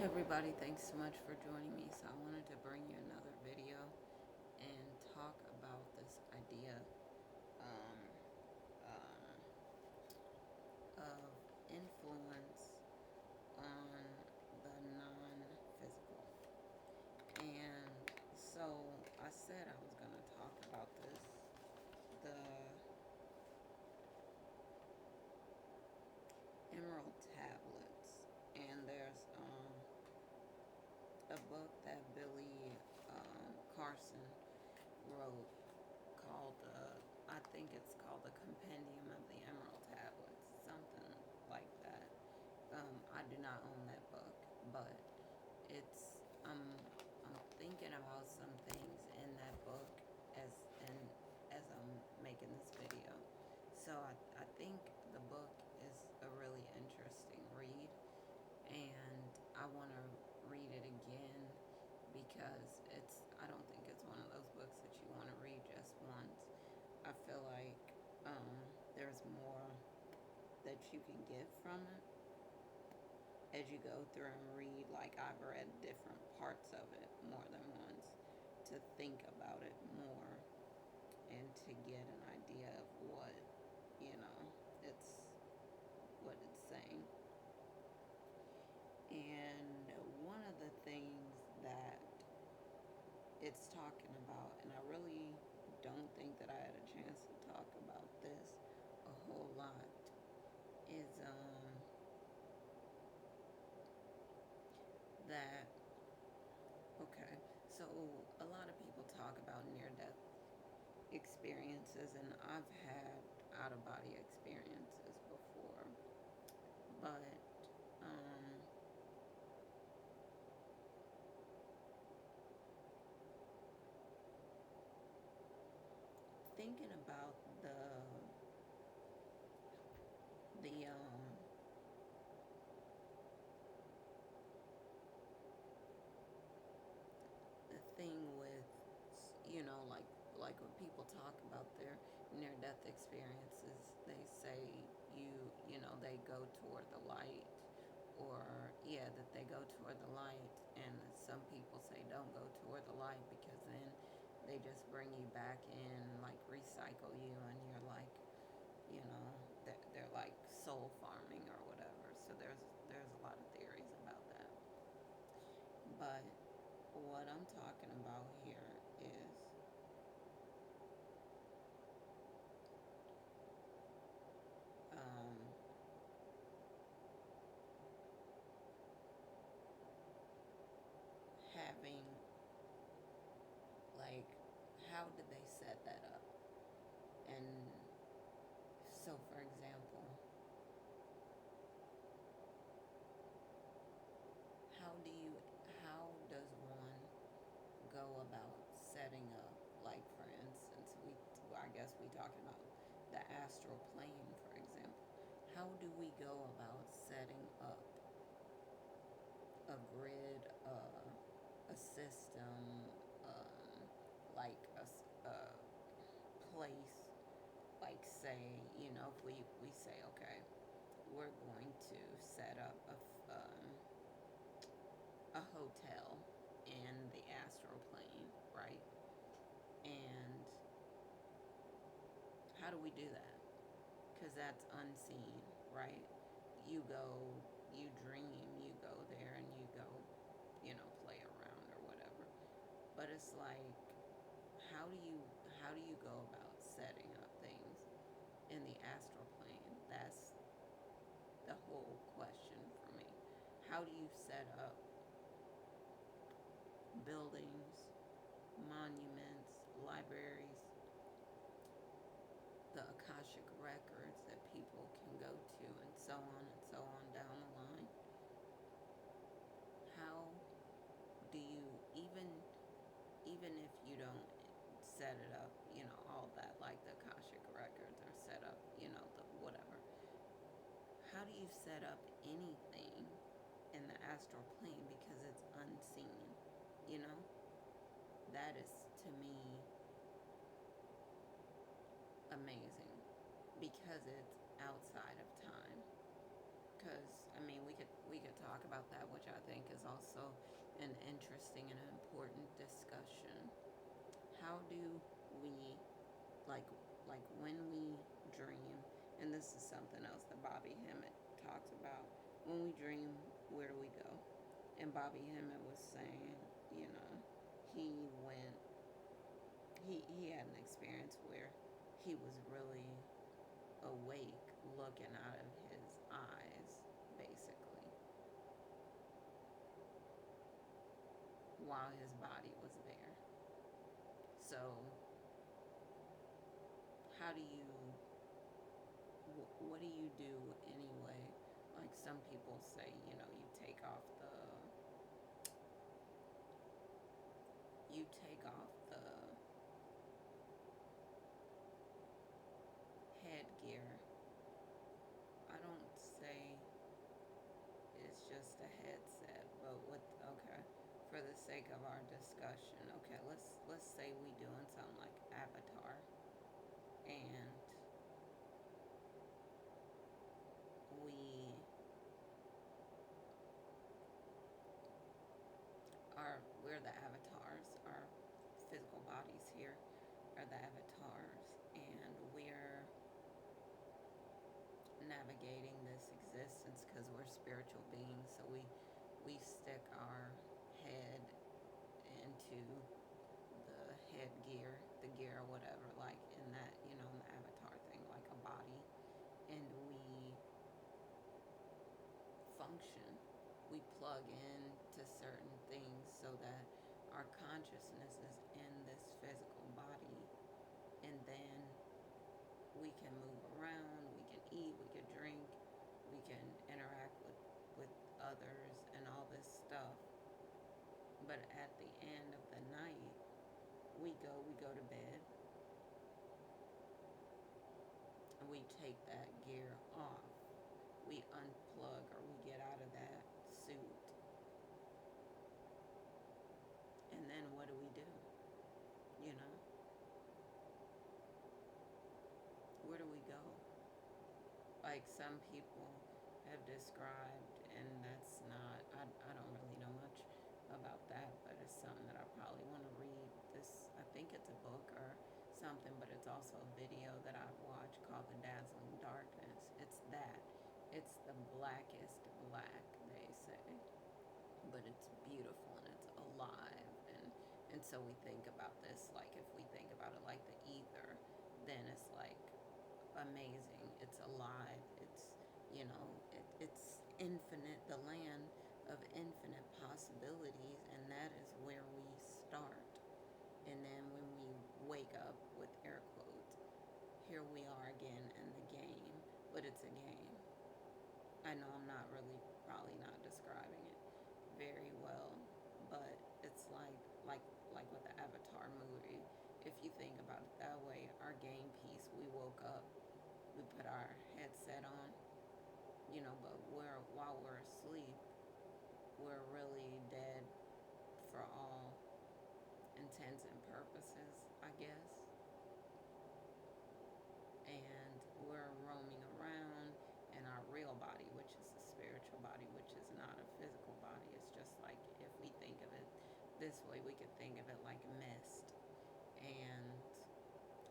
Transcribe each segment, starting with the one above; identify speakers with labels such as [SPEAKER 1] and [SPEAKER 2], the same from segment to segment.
[SPEAKER 1] everybody, thanks so much for joining me. So I wanted to bring you another video and talk about this idea um, um, of influence on the non-physical. And so I said I was going to talk about this, the emerald tablets. And there's a book that Billy Carson wrote called, I think it's called The Compendium of the Emerald Tablets, something like that. I do not own that book, but it's, I'm thinking about some things in that book as I'm making this video. So I think the book is a really interesting read, and I want to read it again because I don't think it's one of those books that you want to read just once. I feel like there's more that you can get from it as you go through and read. Like, I've read different parts of it more than once to think about it more and to get an idea of what, you know, it's what it's saying. And one of the things that it's talking about, and I really don't think that I had a chance to talk about this a whole lot, is that, okay, so a lot of people talk about near-death experiences, and I've had out-of-body experiences before, but um, thinking about the the thing with, like when people talk about their near-death experiences, they say they go toward the light, or yeah, that they go toward the light, and some people say don't go toward the light because then they just bring you back in, like recycle you, and you're like, they're like soul farming or whatever. So there's a lot of theories about that. But what I'm talking about here is um, having, like, how did they set that up? And so, for example, how do you, how does one go about setting up, like, for instance, I guess we talking about the astral plane, for example. How do we go about setting up a grid, a system, like a place, like, say, if we say, okay, we're going to set up a hotel in the astral plane, right? And how do we do that? Because that's unseen, right? You go, you dream, you go there and you go, play around or whatever. But it's like, how do you go about setting up things in the astral plane? That's the whole question for me. How do you set up buildings, monuments, libraries, the Akashic records that people can go to, and so on down the line? How do you, even if you don't set it up, all that, like the Akashic records are set up, the whatever. How do you set up anything in the astral plane because it's unseen? You know? That is, to me, amazing because it's outside of time. Because, I mean, we could talk about that, which I think is also an interesting and important discussion. How do we, like, when we dream, and this is something else that Bobby Hemmett talks about. When we dream, where do we go? And Bobby Hemmett was saying, you know, he went, he had an experience where he was really awake, looking out of his eyes, basically, while his body was there. So, how do you, what do you do anyway? Like some people say, you know, you take off the headgear. I don't say it's just a headset, but okay, for the sake of our discussion, okay, let's say we doing something like Avatar, and we we're the avatars. Our physical bodies here are the avatars, and we're navigating this existence because we're spiritual beings. So we stick our head into the headgear, the gear, or whatever, like in that, you know, in the avatar thing, like a body, and we function. We plug in to certain things so that our consciousness is in this physical body, and then we can move around, we can eat, we can drink, we can interact with others and all this stuff. But at the end of the night, we go to bed, and we take that gear off. We unplug, or we get out of that suit. And then what do we do? You know? Where do we go? Like some people have described, and that's not, I don't really know much about that, but it's something that I probably want to read. I think it's a book or something, but it's also a video that I've watched called The Dazzling Darkness. It's that. It's the blackest black, they say, but it's beautiful and it's alive. And so we think about this, like if we think about it like the ether, then it's like amazing. It's alive. It's, you know, it's infinite, the land of infinite possibilities, and that is where we start. And then when we wake up, with air quotes, here we are again in the game, but it's a game. I know I'm not really, probably not describing it very well, but it's like with the Avatar movie. If you think about it that way, our game piece, we woke up, we put our headset on, you know, but while we're asleep, we're really dead for all intents and purposes, I guess. And we're roaming around in our real body, which is a spiritual body, which is not a physical body. It's just like, if we think of it this way, we could think of it like mist. And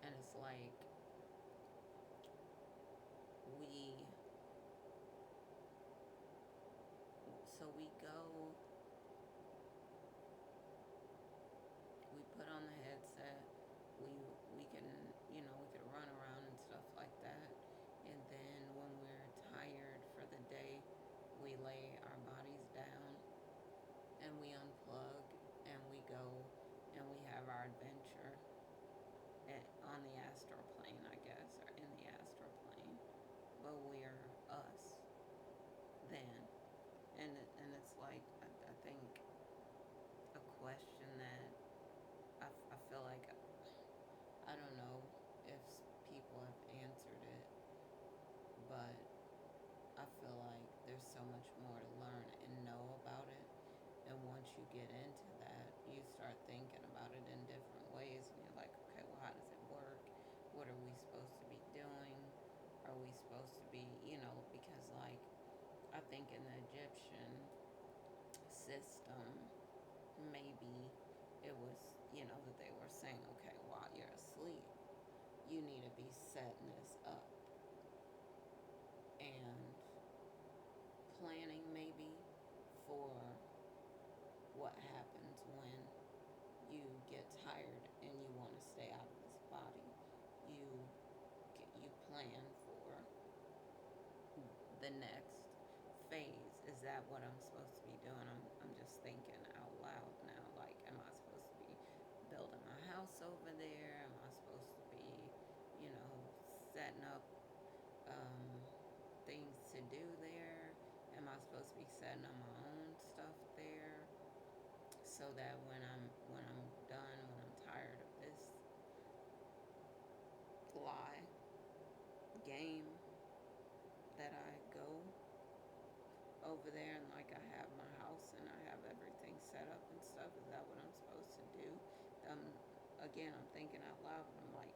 [SPEAKER 1] it's like we we go, we put on the headset, we can, you know, we could run around and stuff like that. And then when we're tired for the day, we lay our bodies down and we unplug and we go and we have our adventure on the astral plane, I guess, or in the astral plane. But we're us then. And it's like, I think a question that I feel like, I don't know if people have answered it, but I feel like there's so much more to learn and know about it. And once you get into that, you start thinking about it in different ways. And you're like, okay, well, how does it work? What are we supposed to be doing? Are we supposed to be, you know, because like, I think in the Egyptian system, maybe it was, that they were saying, okay, while you're asleep, you need to be setting this up and planning maybe for what happens when you get tired and you want to stay out of this body. You you plan for the next phase. Is that what I'm supposed to be doing? I'm just thinking out loud now. Like, am I supposed to be building my house over there? Am I supposed to be, setting up um, things to do there? Am I supposed to be setting up my own stuff there so that when I'm done, when I'm tired of this lie game, that I go over there and like I have my house and I have everything set up and stuff? Is that what I'm supposed to do? Um, Again, I'm thinking out loud, and I'm like,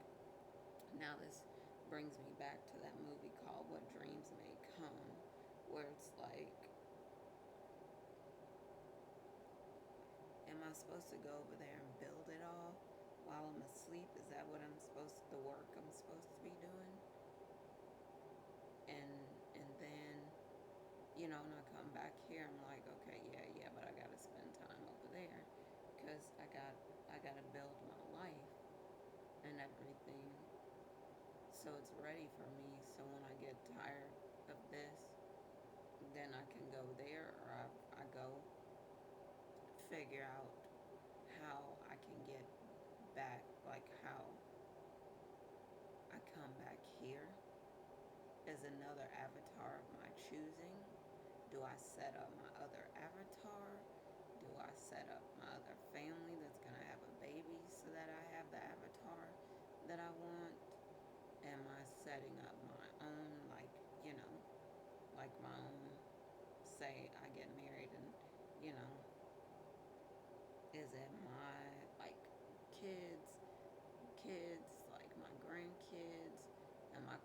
[SPEAKER 1] now this brings me back to that movie called What Dreams May Come, where it's like, am I supposed to go over there and build it all while I'm asleep? Is that what the work I'm supposed to be doing? And then, when I come back here, I'm like, okay, yeah, but I gotta spend time over there because I gotta build my life and everything so it's ready for me. So when I get tired of this, then I can go there, or I go figure out how I can get back, like how I come back here as another avatar of my choosing. Do I set up my other avatar? Do I set up my other family that's going to have a baby so that I have the avatar that I want? Am I setting up my own, like my own, say I get married and, is it my, like, kids, like my grandkids? Am I,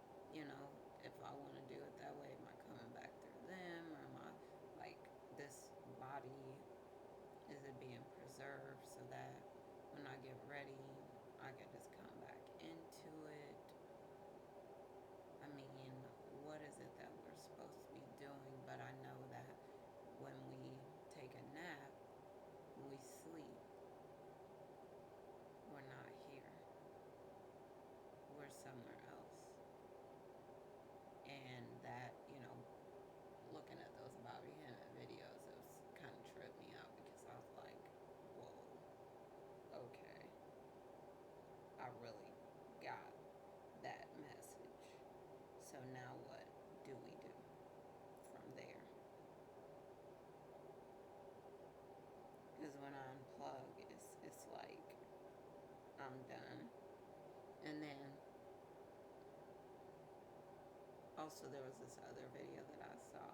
[SPEAKER 1] if I want to do it that way, am I coming back through them? Or am I, like, this body, is it being preserved so that when I get ready, I can just come back into it? I mean, what is it that we're supposed to be doing? But I know that when we take a nap, when we sleep, we're not here. We're somewhere else. And that, looking at those Bobby Hemmett videos, it was kind of tripped me out because I was like, whoa, okay. I really got that message. So now what do we do from there? Because when I unplug, it's like I'm done. And then also there was this other video that I saw,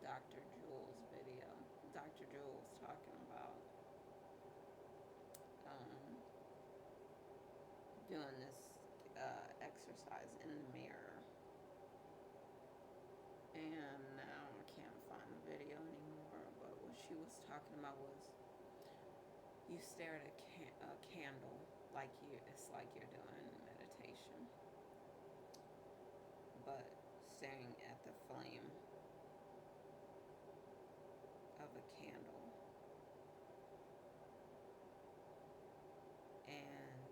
[SPEAKER 1] Dr. Jewel's video. Dr. Jewel was talking about doing this exercise in the mirror. And now I can't find the video anymore, but what she was talking about was you stare at a candle it's like you're doing meditation, but staring at the flame of a candle, and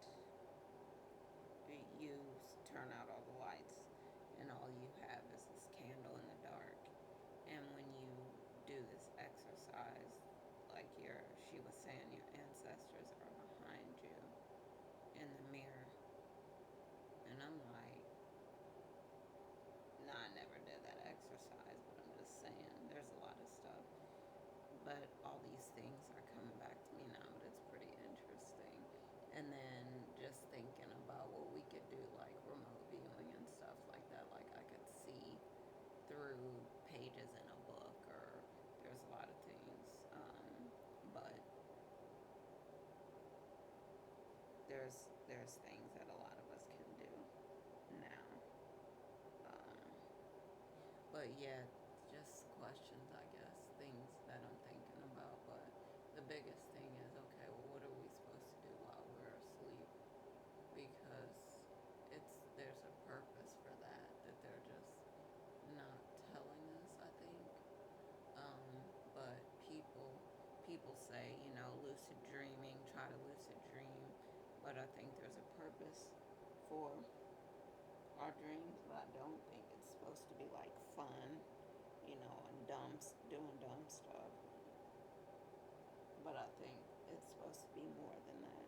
[SPEAKER 1] you turn out all the lights and all you have is this candle in the dark. And when you do this exercise, like she was saying, your ancestors are behind you in the mirror. And I'm like, nah, I never did that exercise, but I'm just saying, there's a lot of stuff. But all these things are coming back to me now, but it's pretty interesting. And then just thinking about what we could do, like remote viewing and stuff like that. Like I could see through pages in a book, or there's a lot of things. But there's things that a lot of us can do now. But yeah, just questions, I guess, things that I'm thinking about. But say, you know, lucid dreaming, try to lucid dream, but I think there's a purpose for our dreams, but I don't think it's supposed to be like fun, you know, and doing dumb stuff. But I think it's supposed to be more than that.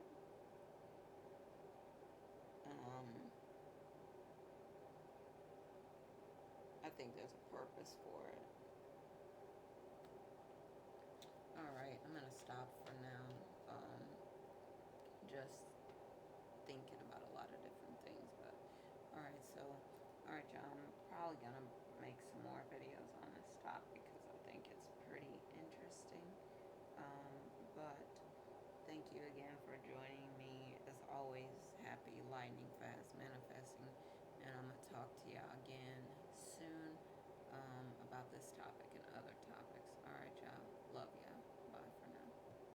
[SPEAKER 1] Um, I think there's a purpose for it. All right, I'm gonna stop for now. Just thinking about a lot of different things, but all right. So, all right, y'all. I'm probably gonna make some more videos on this topic because I think it's pretty interesting. Um, but thank you again for joining me. As always, happy lightning